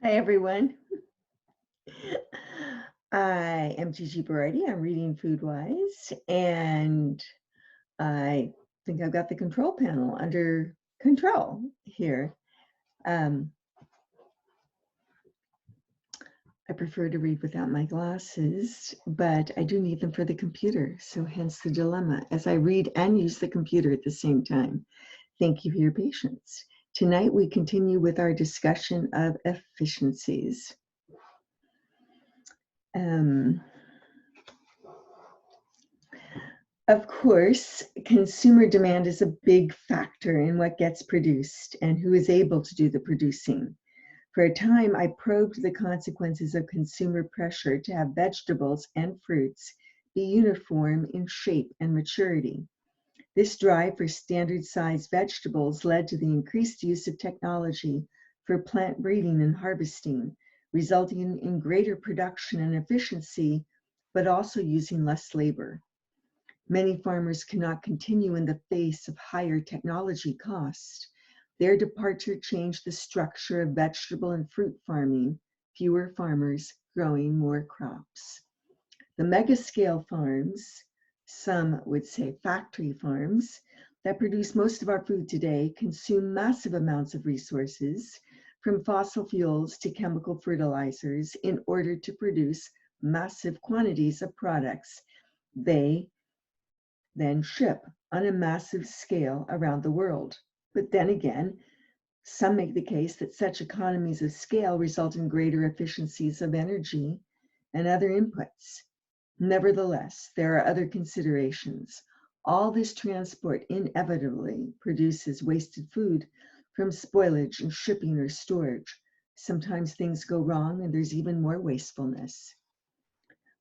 Hi, everyone. I am Gigi Berardi. I'm reading FoodWISE, and I think I've got the control panel under control here. I prefer to read without my glasses, but I do need them for the computer, so hence the dilemma as I read and use the computer at the same time. Thank you for your patience. Tonight, we continue with our discussion of efficiencies. Of course, consumer demand is a big factor in what gets produced and who is able to do the producing. For a time, I probed the consequences of consumer pressure to have vegetables and fruits be uniform in shape and maturity. This drive for standard-sized vegetables led to the increased use of technology for plant breeding and harvesting, resulting in greater production and efficiency, but also using less labor. Many farmers cannot continue in the face of higher technology costs. Their departure changed the structure of vegetable and fruit farming, fewer farmers growing more crops. The mega-scale farms, some would say factory farms, that produce most of our food today consume massive amounts of resources, from fossil fuels to chemical fertilizers, in order to produce massive quantities of products they then ship on a massive scale around the world. But then again, some make the case that such economies of scale result in greater efficiencies of energy and other inputs. Nevertheless, there are other considerations. All this transport inevitably produces wasted food from spoilage and shipping or storage. Sometimes things go wrong and there's even more wastefulness.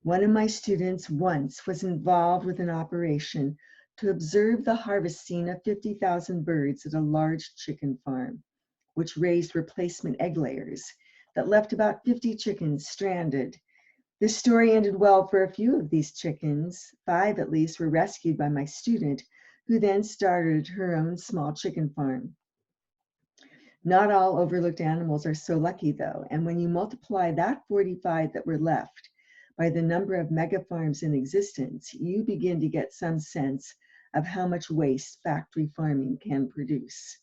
One of my students once was involved with an operation to observe the harvesting of 50,000 birds at a large chicken farm, which raised replacement egg layers that left about 50 chickens stranded. This story ended well for a few of these chickens. 5 at least were rescued by my student, who then started her own small chicken farm. Not all overlooked animals are so lucky though, and when you multiply that 45 that were left by the number of mega farms in existence, you begin to get some sense of how much waste factory farming can produce.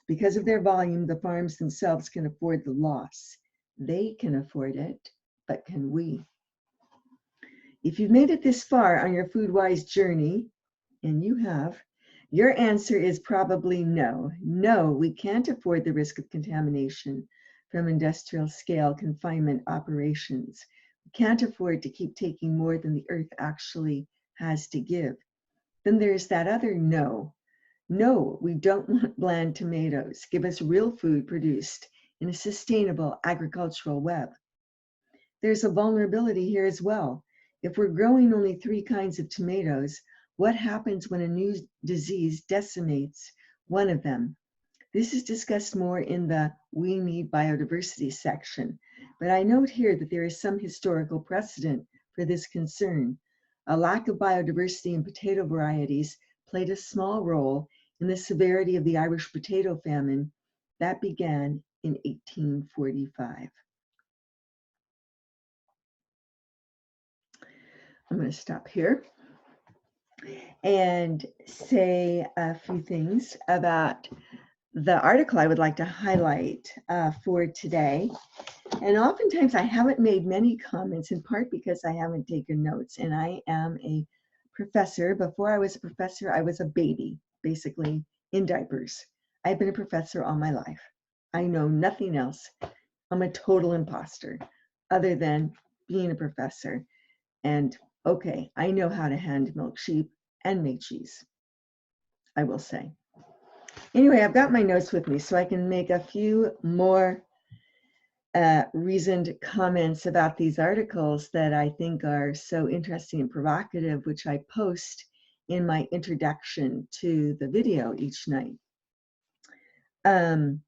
Because of their volume, the farms themselves can afford the loss. They can afford it, but can we? If you've made it this far on your FoodWISE journey, and you have, your answer is probably no. No, we can't afford the risk of contamination from industrial scale confinement operations. We can't afford to keep taking more than the earth actually has to give. Then there's that other no. No, we don't want bland tomatoes. Give us real food produced in a sustainable agricultural web. There's a vulnerability here as well. If we're growing only 3 kinds of tomatoes, what happens when a new disease decimates one of them? This is discussed more in the We Need Biodiversity section, but I note here that there is some historical precedent for this concern. A lack of biodiversity in potato varieties played a small role in the severity of the Irish potato famine that began in 1845. I'm going to stop here and say a few things about the article I would like to highlight for today. And oftentimes I haven't made many comments, in part because I haven't taken notes, and I am a professor. Before I was a professor, I was a baby, basically in diapers. I've been a professor all my life. I know nothing else. I'm a total imposter other than being a professor. And okay, I know how to hand milk sheep and make cheese, I will say. Anyway, I've got my notes with me so I can make a few more reasoned comments about these articles that I think are so interesting and provocative, which I post in my introduction to the video each night. In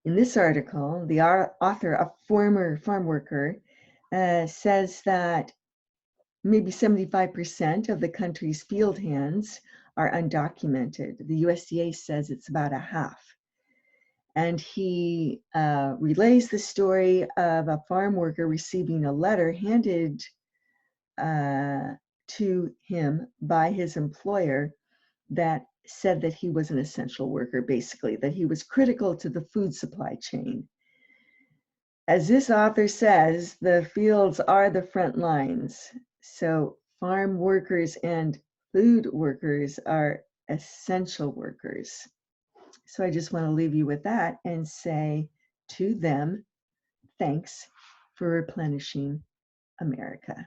this article, the author, a former farm worker, says that maybe 75% of the country's field hands are undocumented. The USDA says it's about a half. And he relays the story of a farm worker receiving a letter handed to him by his employer that said that he was an essential worker, basically, that he was critical to the food supply chain. As this author says, the fields are the front lines. So farm workers and food workers are essential workers. So I just want to leave you with that and say to them, thanks for replenishing America.